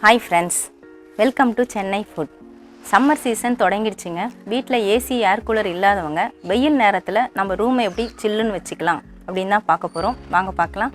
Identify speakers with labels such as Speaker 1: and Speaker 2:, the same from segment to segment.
Speaker 1: Hi friends, welcome to Chennai Food. Summer season தொடங்கிடுச்சுங்க. வீட்ல AC air cooler இல்லாதவங்க வெயில் நேரத்துல நம்ம ரூமை எப்படி சில்லுன்னு வச்சுக்கலாம் அப்படினா பார்க்க போறோம். வாங்க பார்க்கலாம்.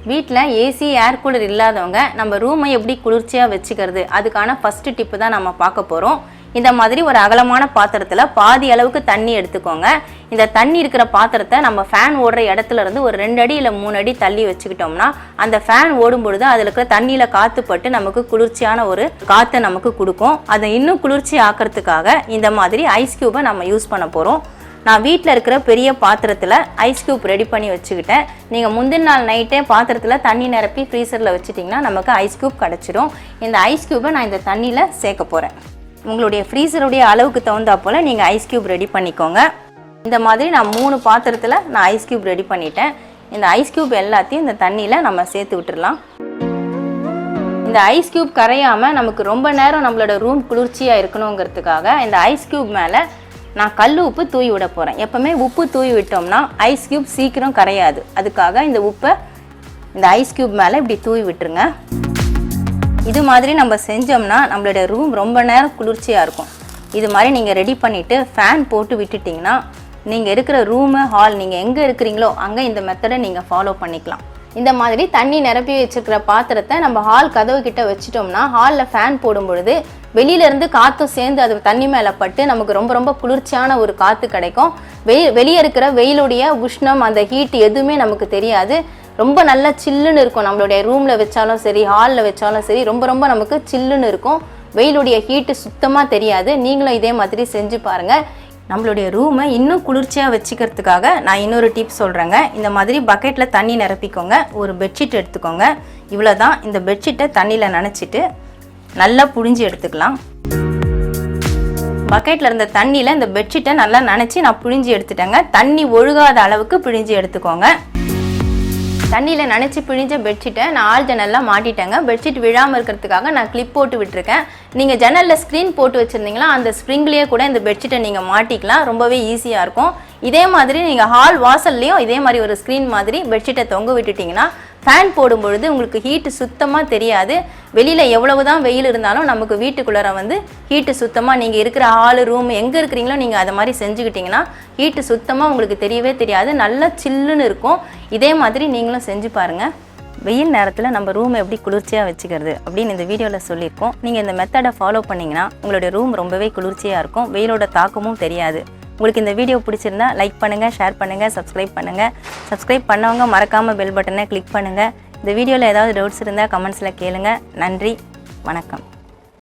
Speaker 1: வீட்ல ஏசி ஏர் கூலர் இல்லாதவங்க நம்ம ரூமை எப்படி குளிர்ச்சியா வச்சுக்கிறது அதுக்கான ஃபர்ஸ்ட் டிப் தான் நம்ம பார்க்க போறோம். இந்த மாதிரி ஒரு அகலமான பாத்திரத்துல பாதி அளவுக்கு தண்ணி எடுத்துக்கோங்க. இந்த தண்ணி இருக்கிற பாத்திரத்தை நம்ம ஃபேன் ஓடுற இடத்துல இருந்து ஒரு 2 அடி இல்ல 3 அடி தள்ளி வச்சுக்கிட்டோம்னா அந்த ஃபேன் ஓடும் பொழுது அதுல இருக்கிற தண்ணியில காத்து பட்டு நமக்கு குளிர்ச்சியான ஒரு காத்தை நமக்கு கொடுக்கும். அதை இன்னும் குளிர்ச்சி ஆக்கிறதுக்காக இந்த மாதிரி ஐஸ் கியூபை நம்ம யூஸ் பண்ண போறோம். நான் வீட்டில் இருக்கிற பெரிய பாத்திரத்தில் ஐஸ் கியூப் ரெடி பண்ணி வச்சுக்கிட்டேன். நீங்கள் முந்தின நாள் நைட்டே பாத்திரத்தில் தண்ணி நிரப்பி ஃப்ரீசரில் வச்சுட்டிங்கன்னா நமக்கு ஐஸ் கியூப் கிடச்சிடும். இந்த ஐஸ் கியூபை நான் இந்த தண்ணியில் சேர்க்க போகிறேன். உங்களுடைய ஃப்ரீசருடைய அளவுக்கு தகுந்தா போல் நீங்கள் ஐஸ் கியூப் ரெடி பண்ணிக்கோங்க. இந்த மாதிரி நான் 3 பாத்திரத்தில் நான் ஐஸ் கியூப் ரெடி பண்ணிட்டேன். இந்த ஐஸ் கியூப் எல்லாத்தையும் இந்த தண்ணியில் நம்ம சேர்த்து விட்டுடலாம். இந்த ஐஸ் கியூப் கரையாமல் நமக்கு ரொம்ப நேரம் நம்மளோட ரூம் குளிர்ச்சியாக இருக்கணுங்கிறதுக்காக இந்த ஐஸ் கியூப் மேலே நான் கல் உப்பு தூவி விட போகிறேன். எப்போவுமே உப்பு தூவி விட்டோம்னா ஐஸ் கியூப் சீக்கிரம் கரையாது. அதுக்காக இந்த உப்பை இந்த ஐஸ் கியூப் மேலே இப்படி தூவி விட்டுருங்க. இது மாதிரி நம்ம செஞ்சோம்னா நம்மளோட ரூம் ரொம்ப நேரம் குளிர்ச்சியாக இருக்கும். இது மாதிரி நீங்கள் ரெடி பண்ணிவிட்டு ஃபேன் போட்டு விட்டுட்டிங்கன்னா நீங்கள் இருக்கிற ரூமு ஹால் நீங்கள் எங்கே இருக்கிறீங்களோ அங்கே இந்த மெத்தடை நீங்கள் ஃபாலோ பண்ணிக்கலாம். இந்த மாதிரி தண்ணி நிரப்பி வச்சுருக்கிற பாத்திரத்தை நம்ம ஹால் கதவு கிட்ட வச்சுட்டோம்னா ஹாலில் ஃபேன் போடும் பொழுது வெளியிலேருந்து காற்றும் சேர்ந்து அது தண்ணி மேலே பட்டு நமக்கு ரொம்ப ரொம்ப குளிர்ச்சியான ஒரு காற்று கிடைக்கும். வெளியே இருக்கிற வெயிலுடைய உஷ்ணம் அந்த ஹீட் எதுவுமே நமக்கு தெரியாது. ரொம்ப நல்லா சில்லுன்னு இருக்கும். நம்மளுடைய ரூமில் வச்சாலும் சரி ஹாலில் வச்சாலும் சரி ரொம்ப ரொம்ப நமக்கு சில்லுன்னு இருக்கும். வெயிலுடைய ஹீட்டு சுத்தமாக தெரியாது. நீங்களும் இதே மாதிரி செஞ்சு பாருங்கள். நம்மளுடைய ரூமை இன்னும் குளிர்ச்சியாக வச்சுக்கிறதுக்காக நான் இன்னொரு டிப் சொல்கிறேங்க. இந்த மாதிரி பக்கெட்டில் தண்ணி நிரப்பிக்கோங்க. ஒரு பெட்ஷீட் எடுத்துக்கோங்க. இவ்வளோ தான். இந்த பெட்ஷீட்டை தண்ணியில் நனைச்சிட்டு நல்லா புழிஞ்சு எடுத்துக்கலாம். பக்கெட்டில் இருந்த தண்ணியில் இந்த பெட்ஷீட்டை நல்லா நனைச்சி நான் புழிஞ்சு எடுத்துட்டேங்க. தண்ணி ஒழுகாத அளவுக்கு பிழிஞ்சு எடுத்துக்கோங்க. தண்ணியில் நனைச்சி பிழிஞ்ச பெட்ஷீட்டை நான் ஆள் ஜன்னல்லாம் மாட்டிட்டேங்க. பெட்ஷீட் விழாமல் இருக்கிறதுக்காக நான் கிளிப் போட்டு விட்டுருக்கேன். நீங்கள் ஜன்னலில் ஸ்க்ரீன் போட்டு வச்சுருந்தீங்களா அந்த ஸ்ப்ரிங்லேயே கூட இந்த பெட்ஷீட்டை நீங்கள் மாட்டிக்கலாம். ரொம்பவே ஈஸியாக இருக்கும். இதே மாதிரி நீங்கள் ஹால் வாசல்லையும் இதே மாதிரி ஒரு ஸ்க்ரீன் மாதிரி பெட்ஷீட்டை தொங்க விட்டுட்டிங்கன்னா ஃபேன் போடும் பொழுது உங்களுக்கு ஹீட்டு சுத்தமாக தெரியாது. வெளியில் எவ்வளவு தான் வெயில் இருந்தாலும் நமக்கு வீட்டுக்குள்ளே வந்து ஹீட்டு சுத்தமாக நீங்கள் இருக்கிற ஹாலு ரூம் எங்கே இருக்கிறீங்களோ நீங்கள் அதை மாதிரி செஞ்சுக்கிட்டிங்கன்னா ஹீட்டு சுத்தமாக உங்களுக்கு தெரியவே தெரியாது. நல்லா சில்லுன்னு இருக்கும். இதே மாதிரி நீங்களும் செஞ்சு பாருங்கள். வெயில் நேரத்தில் நம்ம ரூமை எப்படி குளிர்ச்சியாக வச்சுக்கிறது அப்படின்னு இந்த வீடியோவில் சொல்லியிருக்கோம். நீங்கள் இந்த மெத்தடை ஃபாலோ பண்ணிங்கன்னா உங்களுடைய ரூம் ரொம்பவே குளிர்ச்சியாக இருக்கும். வெயிலோட தாக்கமும் தெரியாது. உங்களுக்கு இந்த வீடியோ பிடிச்சிருந்தா லைக் பண்ணுங்கள், ஷேர் பண்ணுங்கள், சப்ஸ்கிரைப் பண்ணுங்கள். சப்ஸ்கிரைப் பண்ணவங்க மறக்காமல் பெல் பட்டனை கிளிக் பண்ணுங்கள். இந்த வீடியோவில் ஏதாவது டவுட்ஸ் இருந்தால் கமெண்ட்ஸில் கேளுங்கள். நன்றி, வணக்கம்.